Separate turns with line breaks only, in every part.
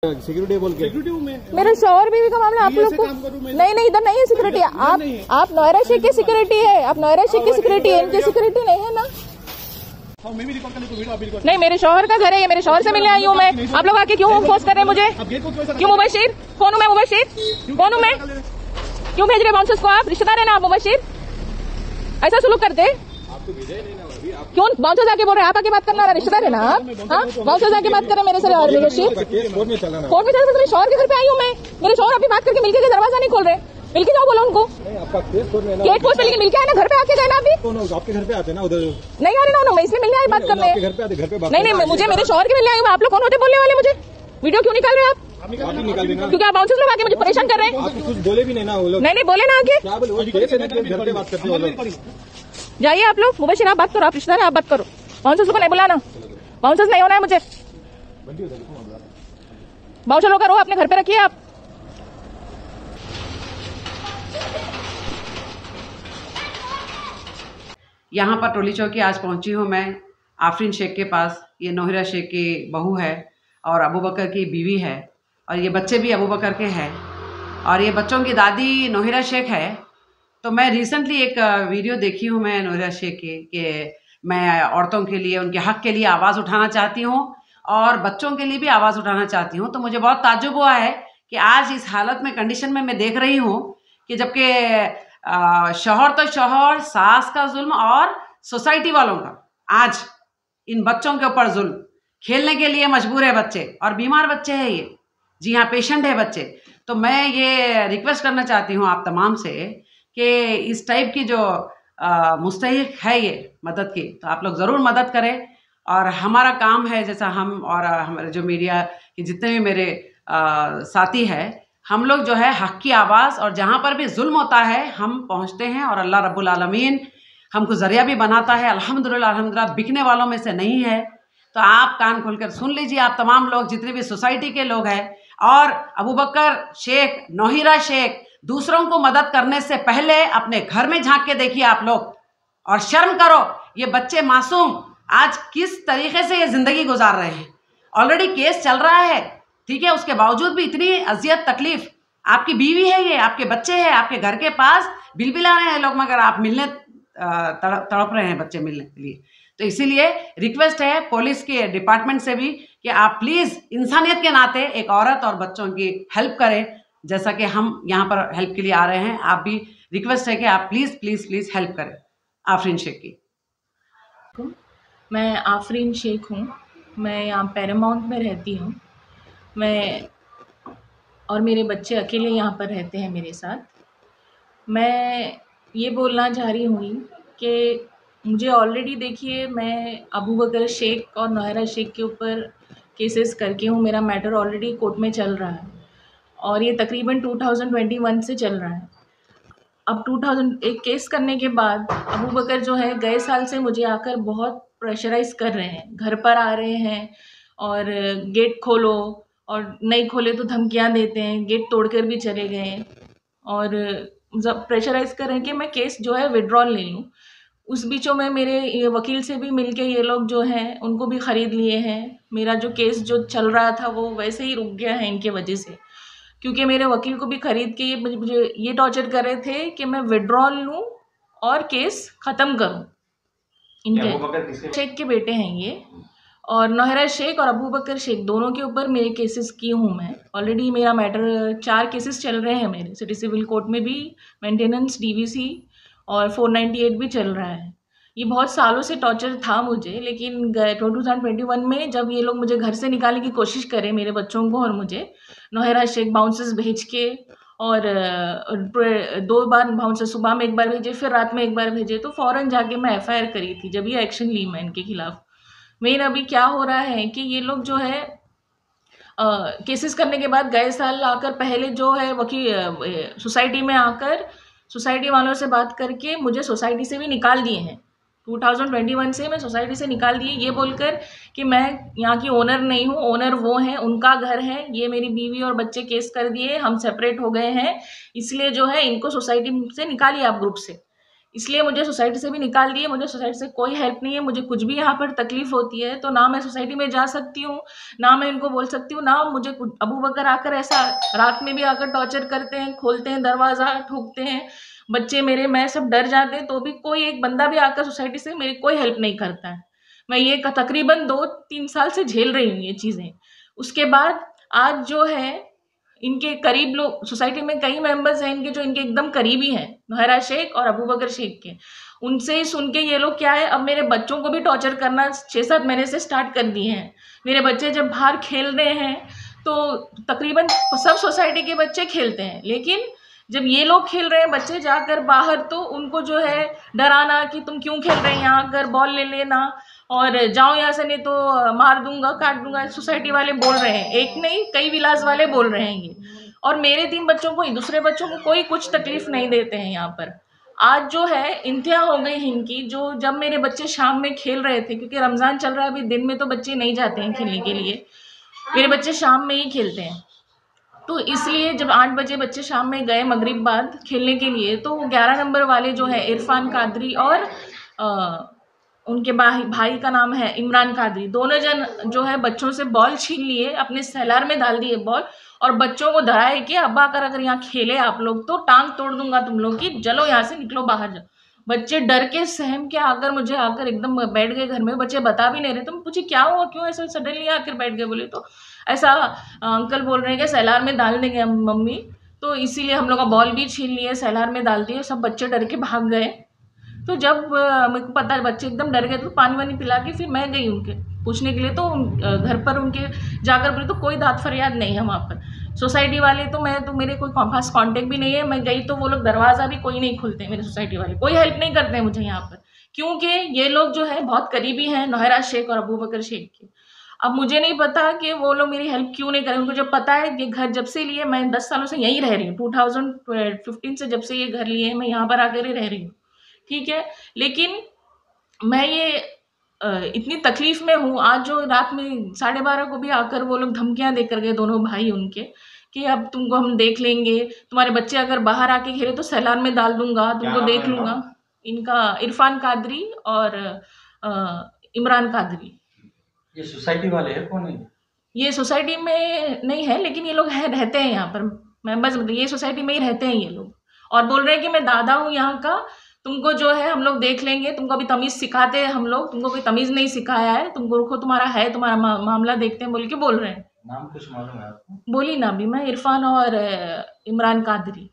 Security बोल के
मेरे शौहर बीवी का मामला आप लोग को नहीं इधर नहीं है सिक्योरिटी। आप नोएरा शेख की सिक्योरिटी है, आप नोएरा शेख की सिक्योरिटी है, इनकी सिक्योरिटी नहीं है ना। नहीं, मेरे शौहर का घर है, ये मेरे शौहर से मिलने आई हूँ मैं। आप लोग आके क्यों फोर्स कर रहे हैं मुझे? क्यों मुबशिर? कौन हूँ मैं? मुबशिर कौन हूँ मैं? क्यों भेज रहे बाउंसर्स को? आप रिश्तेदार है ना आप मुबशिर? ऐसा सुलूक करते क्यों? बाउंसर्स आके बोल रहे हैं, आप आके बात करना, रिश्तेदार है ना आप? हाँ, बाउंसर्स आके बात कर रहे हैं मेरे से। और कोर्ट में चल रहा है, मेरे शौहर के घर पे आई हूँ मैं। मेरे शौहर अभी बात करके मिलके दरवाजा नहीं खोल रहे। मिलके जाओ बोलो उनको। गेट पोस्ट पे लेकिन मिलके आए ना, घर पे आके गए ना अभी।
आपके घर पे आते ना उधर?
नहीं आ रहे ना, मैं इसलिए मिलने आई बात करने। नहीं, मुझे मेरे शौहर के मिलने आई हूँ। आप लोग कौन होते बोलने वाले? मुझे वीडियो क्यों निकाल रहे हैं आप? क्योंकि आप बाउंसर्स लोग आके मुझे परेशान कर रहे हैं।
कुछ बोले भी नहीं ना वो लोग?
नहीं बोले ना आके।
घर पे बात करते हैं।
जाइए आप लोग। मुबशिर आप बात करो, आप रिश्तेदार आप बात करो। बाउंसर्स को नहीं बुलाना, बाउंसर्स नहीं होना है मुझे। बाउंसर लोग का रो अपने घर पे रखिए आप।
यहाँ पर टोली चौकी आज पहुंची हूँ मैं आफरीन शेख के पास। ये नोहिरा शेख की बहू है और अबू बकर की बीवी है, और ये बच्चे भी अबू बकर के हैं, और ये बच्चों की दादी नोहिरा शेख है। तो मैं रिसेंटली एक वीडियो देखी हूँ मैं नोहिरा शेख की कि मैं औरतों के लिए, उनके हक़ के लिए आवाज़ उठाना चाहती हूँ और बच्चों के लिए भी आवाज़ उठाना चाहती हूँ। तो मुझे बहुत ताज्जुब हुआ है कि आज इस हालत में, कंडीशन में मैं देख रही हूँ कि जबकि शौहर तो शौहर, सास का जुल्म और सोसाइटी वालों का आज इन बच्चों के ऊपर जुल्म। खेलने के लिए मजबूर है बच्चे, और बीमार बच्चे हैं ये। जी हाँ, पेशेंट है बच्चे। तो मैं ये रिक्वेस्ट करना चाहती हूँ आप तमाम से कि इस टाइप की जो मुस्तहिक है ये मदद की, तो आप लोग ज़रूर मदद करें। और हमारा काम है, जैसा हम और हमारे जो मीडिया के जितने भी मेरे साथी हैं, हम लोग जो है हक़ की आवाज़, और जहाँ पर भी जुल्म होता है हम पहुँचते हैं, और अल्लाह रब्बुल आलमीन हमको ज़रिया भी बनाता है। अल्हम्दुलिल्लाह अल्हम्दुलिल्लाह, बिकने वालों में से नहीं है। तो आप कान खोलकर सुन लीजिए, आप तमाम लोग, जितने भी सोसाइटी के लोग हैं। और अबू बकर शेख, नोहिरा शेख, दूसरों को मदद करने से पहले अपने घर में झांक के देखिए आप लोग, और शर्म करो। ये बच्चे मासूम आज किस तरीके से ये ज़िंदगी गुजार रहे हैं। ऑलरेडी केस चल रहा है, ठीक है, उसके बावजूद भी इतनी अजियत तकलीफ। आपकी बीवी है ये, आपके बच्चे हैं, आपके घर के पास बिलबिला रहे हैं लोग, मगर आप मिलने तड़प रहे हैं बच्चे मिलने के लिए। तो इसीलिए रिक्वेस्ट है पुलिस के डिपार्टमेंट से भी कि आप प्लीज़ इंसानियत के नाते एक औरत और बच्चों की हेल्प करें, जैसा कि हम यहाँ पर हेल्प के लिए आ रहे हैं। आप भी रिक्वेस्ट है कि आप प्लीज़ प्लीज़ प्लीज़ हेल्प करें आफरीन शेख की।
मैं आफरीन शेख हूँ, मैं यहाँ पैरामाउंट में रहती हूँ। मैं और मेरे बच्चे अकेले यहाँ पर रहते हैं मेरे साथ। मैं ये बोलना चाह रही हूँ कि मुझे ऑलरेडी, देखिए, मैं अबू बकर शेख और नोहिरा शेख के ऊपर केसेस करके हूँ। मेरा मैटर ऑलरेडी कोर्ट में चल रहा है, और ये तकरीबन 2021 से चल रहा है। अब 2000 एक केस करने के बाद अबू बकर जो है गए साल से मुझे आकर बहुत प्रेशराइज़ कर रहे हैं, घर पर आ रहे हैं और गेट खोलो, और नहीं खोले तो धमकियां देते हैं, गेट तोड़कर भी चले गए, और जब प्रेशराइज़ कर रहे हैं कि मैं केस जो है विड्रॉल ले लूँ। उस बीचों में मेरे वकील से भी मिलके ये लोग जो हैं उनको भी ख़रीद लिए हैं। मेरा जो केस जो चल रहा था वो वैसे ही रुक गया है इनके वजह से, क्योंकि मेरे वकील को भी ख़रीद के मुझे ये टॉर्चर कर रहे थे कि मैं विड्रॉल लूँ और केस ख़त्म करूँ। इनके शेख के बेटे हैं ये, और नोहिरा शेख और अबू बकर शेख दोनों के ऊपर मेरे केसेस की हूँ मैं। ऑलरेडी मेरा मैटर 4 केसेस चल रहे हैं मेरे सिटी सिविल कोर्ट में भी, मेंटेनेंस, डीवीसी और 498 भी चल रहा है। ये बहुत सालों से टॉर्चर था मुझे, लेकिन 2021 में जब ये लोग मुझे घर से निकालने की कोशिश करें, मेरे बच्चों को और मुझे, नोहिरा शेख बाउंसर्स भेज के, और 2 बार बाउंसर, सुबह में 1 बार भेजे, फिर रात में 1 बार भेजे, तो फ़ौरन जाके मैं FIR करी थी, जब ये एक्शन ली मैं इनके खिलाफ। मेन अभी क्या हो रहा है कि ये लोग जो है केसेस करने के बाद गए साल आकर, पहले जो है वकील सोसाइटी में आकर सोसाइटी वालों से बात करके मुझे सोसाइटी से भी निकाल दिए हैं। 2021 से मैं सोसाइटी से निकाल दिए, ये बोलकर कि मैं यहाँ की ओनर नहीं हूँ, ओनर वो हैं, उनका घर है, ये मेरी बीवी और बच्चे केस कर दिए, हम सेपरेट हो गए हैं, इसलिए जो है इनको सोसाइटी से निकालिए आप ग्रुप से। इसलिए मुझे सोसाइटी से भी निकाल दिए। मुझे सोसाइटी से कोई हेल्प नहीं है। मुझे कुछ भी यहाँ पर तकलीफ होती है तो ना मैं सोसाइटी में जा सकती हूँ, ना मैं इनको बोल सकती हूँ, ना मुझे अबू बकर आकर ऐसा रात में भी आकर टॉर्चर करते हैं, खोलते हैं दरवाज़ा, ठोकते हैं। बच्चे मेरे, मैं सब डर जाते हैं तो भी कोई एक बंदा भी आकर सोसाइटी से मेरी कोई हेल्प नहीं करता है। मैं ये तकरीबन 2-3 साल से झेल रही हूँ ये चीज़ें। उसके बाद आज जो है इनके करीब लोग सोसाइटी में कई मेंबर्स हैं इनके जो इनके एकदम करीबी हैं, नौहरा शेख और अबू बकर शेख के। उनसे ही सुन के ये लोग क्या है, अब मेरे बच्चों को भी टॉर्चर करना 6-7 महीने से स्टार्ट कर दिए हैं। मेरे बच्चे जब बाहर खेल रहे हैं तो तकरीबन सब सोसाइटी के बच्चे खेलते हैं, लेकिन जब ये लोग खेल रहे हैं बच्चे जाकर बाहर तो उनको जो है डराना कि तुम क्यों खेल रहे हैं यहाँ, आकर बॉल ले लेना और जाओ यहाँ से नहीं तो मार दूंगा, काट दूंगा। सोसाइटी वाले बोल रहे हैं, एक नहीं कई विलास वाले बोल रहे हैं ये। और मेरे 3 बच्चों को, दूसरे बच्चों को कोई कुछ तकलीफ नहीं देते हैं यहाँ पर। आज जो है इंतहा हो गई है इनकी। जो जब मेरे बच्चे शाम में खेल रहे थे, क्योंकि रमज़ान चल रहा है अभी, दिन में तो बच्चे नहीं जाते हैं खेलने के लिए, मेरे बच्चे शाम में ही खेलते हैं। तो इसलिए जब 8 बजे बच्चे शाम में गए मगरिब बाद खेलने के लिए, तो 11 नंबर वाले जो है इरफान कादरी और उनके भाई का नाम है इमरान कादरी, दोनों जन जो है बच्चों से बॉल छीन लिए, अपने सेलार में डाल दिए बॉल और बच्चों को डराए कि अब्बा अगर यहाँ खेले आप लोग तो टांग तोड़ दूंगा तुम लोग की, चलो यहाँ से निकलो बाहर जाओ। बच्चे डर के सहम के आकर मुझे आकर एकदम बैठ गए घर में। बच्चे बता भी नहीं रहे। तो मैं पूछी क्या हुआ, क्यों ऐसा सडनली आकर बैठ गए? बोले तो ऐसा अंकल बोल रहे हैं कि सेलार में डाल देंगे मम्मी, तो इसीलिए हम लोग का बॉल भी छीन लिए, सेलार में डाल दिए। सब बच्चे डर के भाग गए। तो जब मेरे को पता है बच्चे एकदम डर गए तो पानी वानी पिला के फिर मैं गई उनके पूछने के लिए। तो घर पर उनके जाकर बोले तो कोई दाद फरियाद नहीं है वहाँ पर। सोसाइटी वाले तो मेरे कोई पास कांटेक्ट भी नहीं है। मैं गई तो वो लोग दरवाज़ा भी कोई नहीं खोलते, मेरे सोसाइटी वाले कोई हेल्प नहीं करते हैं मुझे यहाँ पर, क्योंकि ये लोग जो है बहुत करीबी हैं नौहरा शेख और अबू बकर शेख के। अब मुझे नहीं पता कि वो लोग मेरी हेल्प क्यों नहीं करें। उनको जब पता है कि घर जब से लिए, मैं 10 सालों से यहीं रह रही हूँ, 2015 से जब से ये घर लिए मैं यहाँ पर आकर ही रह रही हूँ, ठीक है। लेकिन मैं ये इतनी तकलीफ में हूँ। आज जो रात में 12:30 को भी आकर वो लोग धमकियाँ देकर गए, दोनों भाई उनके, कि अब तुमको हम देख लेंगे, तुम्हारे बच्चे अगर बाहर आके खेले तो सैलान में डाल दूंगा, तुमको देख लूंगा। इनका इरफान कादरी और इमरान कादरी।
ये सोसाइटी वाले हैं कौन है?
ये सोसाइटी में नहीं है, लेकिन ये लोग हैं, रहते हैं यहाँ पर मेंबर्स, ये सोसाइटी में ही रहते हैं ये लोग। और बोल रहे हैं कि मैं दादा हूँ यहाँ का, तुमको जो है हम लोग देख लेंगे, तुमको अभी तमीज़ सिखाते हैं हम लोग, तुमको कोई तमीज़ नहीं सिखाया है, तुमको रुको तुम्हारा मामला देखते हैं बोल के बोल रहे हैं।
नाम कुछ मालूम है आपको?
बोली ना भी मैं, इरफान और इमरान कादरी।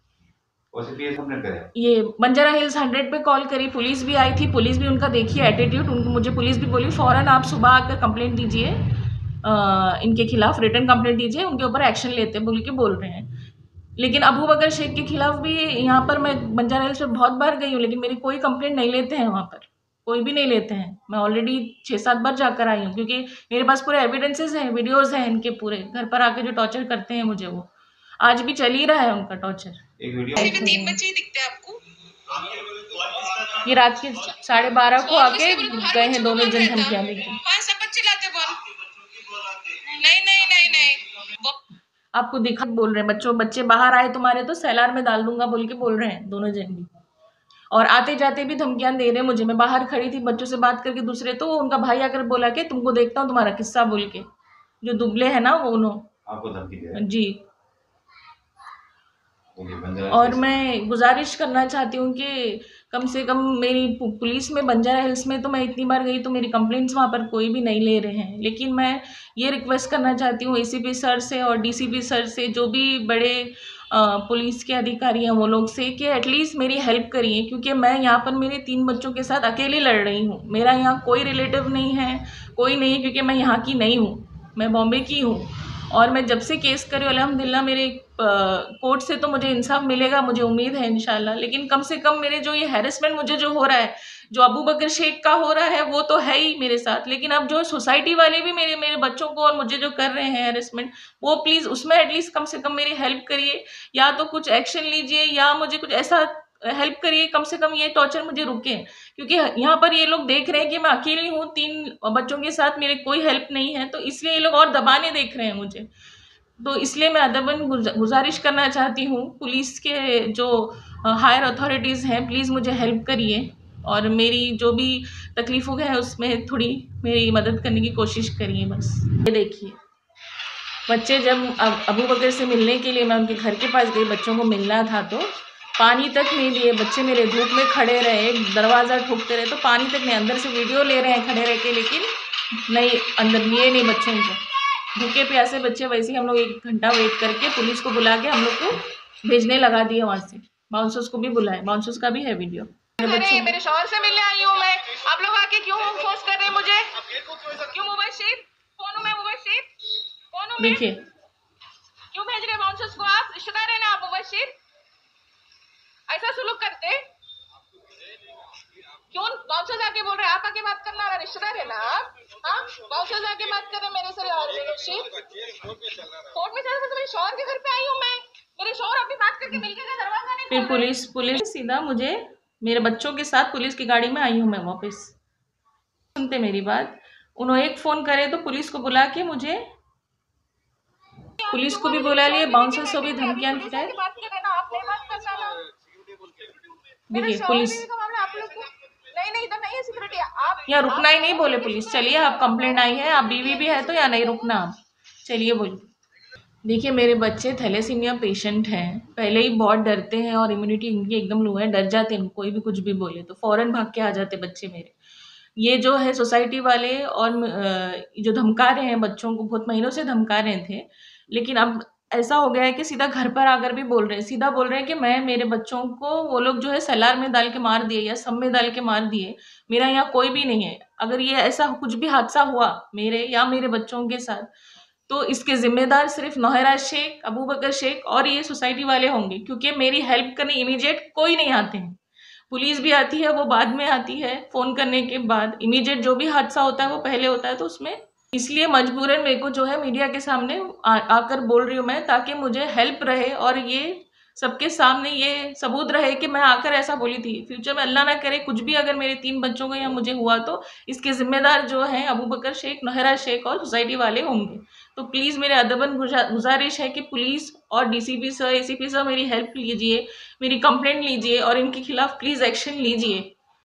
ये बंजारा हिल्स 100 पे कॉल करी, पुलिस भी आई थी, पुलिस भी उनका देखिए एटीट्यूड, उनको मुझे पुलिस भी बोली फ़ौरन आप सुबह आकर कंप्लेंट दीजिए, इनके खिलाफ रिटर्न कंप्लेंट दीजिए, उनके ऊपर एक्शन लेते बोल के बोल रहे हैं। लेकिन अबू बकर शेख के खिलाफ भी यहाँ पर मैं बंजारा हिल्स पे बहुत बार गई हूँ, लेकिन मेरी कोई कंप्लेंट नहीं लेते हैं, वहाँ पर कोई भी नहीं लेते हैं। मैं ऑलरेडी 6-7 बार जाकर आई हूँ, क्योंकि मेरे पास पूरे एविडेंसेस हैं, वीडियोज़ हैं इनके पूरे, घर पर आके जो टॉर्चर करते हैं मुझे, वो आज भी चल ही रहा है उनका टॉर्चर।
एक वीडियो
3 बच्चे ही दिखते हैं आपको?
ये रात के 12:30 को आके गए हैं दोनों जन धमकियाँ देके।
हाँ, सब बच्चे लाते बॉल। नहीं
आपको दिखा बोल रहे हैं, बच्चे बाहर आए तुम्हारे तो सैलार में डाल दूंगा बोल के बोल रहे हैं दोनों जन भी। और आते जाते भी धमकियां दे रहे हैं मुझे। मैं बाहर खड़ी थी बच्चों से बात करके दूसरे, तो उनका भाई आकर बोला कि तुमको देखता हूँ तुम्हारा किस्सा बोल के, जो दुबले है ना वो उन्होंने
आपको धमकी दे रहा है?
जी। और मैं गुजारिश करना चाहती हूँ कि कम से कम मेरी पुलिस में बंजारा हिल्स में तो मैं इतनी बार गई तो मेरी कंप्लेंट्स वहाँ पर कोई भी नहीं ले रहे हैं। लेकिन मैं ये रिक्वेस्ट करना चाहती हूँ एसीपी सर से और डीसीपी सर से, जो भी बड़े पुलिस के अधिकारी हैं वो लोग से, कि एटलीस्ट मेरी हेल्प करिए, क्योंकि मैं यहाँ पर मेरे 3 बच्चों के साथ अकेली लड़ रही हूँ। मेरा यहाँ कोई रिलेटिव नहीं है, कोई नहीं है, क्योंकि मैं यहाँ की नहीं हूँ, मैं बॉम्बे की हूँ। और मैं जब से केस करी अल्हम्दुलिल्लाह मेरे कोर्ट से तो मुझे इंसाफ मिलेगा, मुझे उम्मीद है इंशाल्लाह। लेकिन कम से कम मेरे जो ये हैरेसमेंट मुझे जो हो रहा है, जो अबू बकर शेख का हो रहा है, वो तो है ही मेरे साथ, लेकिन अब जो सोसाइटी वाले भी मेरे बच्चों को और मुझे जो कर रहे हैं हैरेसमेंट, वो प्लीज़ उसमें एटलीस्ट कम से कम मेरी हेल्प करिए, या तो कुछ एक्शन लीजिए या मुझे कुछ ऐसा हेल्प करिए, कम से कम ये टॉर्चर मुझे रुके। क्योंकि यहाँ पर ये लोग देख रहे हैं कि मैं अकेली हूँ 3 बच्चों के साथ, मेरे कोई हेल्प नहीं है, तो इसलिए ये लोग और दबाने देख रहे हैं मुझे। तो इसलिए मैं अदबन गुजारिश करना चाहती हूँ पुलिस के जो हायर अथॉरिटीज़ हैं, प्लीज़ मुझे हेल्प करिए और मेरी जो भी तकलीफ़ों है उसमें थोड़ी मेरी मदद करने की कोशिश करिए बस। ये देखिए, बच्चे जब अबू बकर से मिलने के लिए मैं उनके घर के पास गई, बच्चों को मिलना था तो पानी तक नहीं दिए बच्चे, मेरे धूप में खड़े रहे, दरवाज़ा ठोकते रहे तो पानी तक नहीं, अंदर से वीडियो ले रहे हैं खड़े रह के, लेकिन नहीं अंदर लिए नहीं बच्चों को। भूखे प्यासे बच्चे, वैसे ही हम लोग 1 घंटा वेट करके पुलिस को बुला के हम लोग को भेजने लगा दिए वहाँ से। बाउंसर्स को भी बुलाए, बाउंसर्स का भी है वीडियो।
मेरे शौहर से मिलने आई हूँ मैं, आप लोग आके क्यों फोर्स कर रहे हैं मुझे? क्यों मुबशिर? कौन हूँ मैं मुबशिर? कौन हूँ मैं?
देखिए
क्यों भेज रहे बाउंसर्स को? आप रिश्तेदार है ना आप मुबशिर? ऐसा सुलूक करते क्यों? बाउंसर्स आके बोल रहे हैं, आप आके बात करना, रिश्तेदार है ना आप? हाँ, बाउंसर्स आके बात कर रहे मेरे से और मुबशिर कोर्ट में चल रहा, तो मेरे शौहर के घर पे आई हूँ मैं, मेरे शौहर अपनी बात करके मिल गए, दरवाजा नहीं
फिर पुलिस सीधा मुझे मेरे बच्चों के साथ पुलिस की गाड़ी में आई हूँ मैं वापस। सुनते मेरी बात, उन्होंने एक फ़ोन करे तो पुलिस को बुला के मुझे, पुलिस को भी बुला लिए, बाउंसर्स को भी धमकियाँ खिलाए। देखिए पुलिस
नहीं इधर नहीं है सिक्योरिटी, आप
यहाँ रुकना ही नहीं बोले पुलिस। चलिए, आप कंप्लेंट आई है, आप बीवी भी है तो या नहीं रुकना आप, चलिए बोलिए। देखिए मेरे बच्चे थैलेसीमिया पेशेंट हैं, पहले ही बहुत डरते हैं और इम्यूनिटी इनकी एकदम लो है, डर जाते हैं, कोई भी कुछ भी बोले तो फ़ौरन भाग के आ जाते बच्चे मेरे। ये जो है सोसाइटी वाले और जो धमका रहे हैं बच्चों को, बहुत महीनों से धमका रहे थे, लेकिन अब ऐसा हो गया है कि सीधा घर पर आकर भी बोल रहे हैं, सीधा बोल रहे हैं कि मैं मेरे बच्चों को वो लोग जो है सलार में डाल के मार दिए या सब में डाल के मार दिए, मेरा यहाँ कोई भी नहीं है। अगर ये ऐसा कुछ भी हादसा हुआ मेरे या मेरे बच्चों के साथ तो इसके ज़िम्मेदार सिर्फ नौहरा शेख, अबू बकर शेख और ये सोसाइटी वाले होंगे, क्योंकि मेरी हेल्प करने इमीडिएट कोई नहीं आते हैं। पुलिस भी आती है, वो बाद में आती है फ़ोन करने के बाद, इमीडिएट जो भी हादसा होता है वो पहले होता है, तो उसमें इसलिए मजबूरन मेरे को जो है मीडिया के सामने आकर बोल रही हूँ मैं, ताकि मुझे हेल्प रहे और ये सबके सामने ये सबूत रहे कि मैं आकर ऐसा बोली थी। फ्यूचर में अल्लाह ना करे कुछ भी अगर मेरे 3 बच्चों को या मुझे हुआ तो इसके ज़िम्मेदार जो हैं अबू बकर शेख, नौहरा शेख और सोसाइटी वाले होंगे। तो प्लीज़ मेरे अदबन गुजारिश है कि पुलिस और DCP सर, ACP सर मेरी हेल्प लीजिए, मेरी कंप्लेंट लीजिए और इनके खिलाफ़ प्लीज़ एक्शन लीजिए।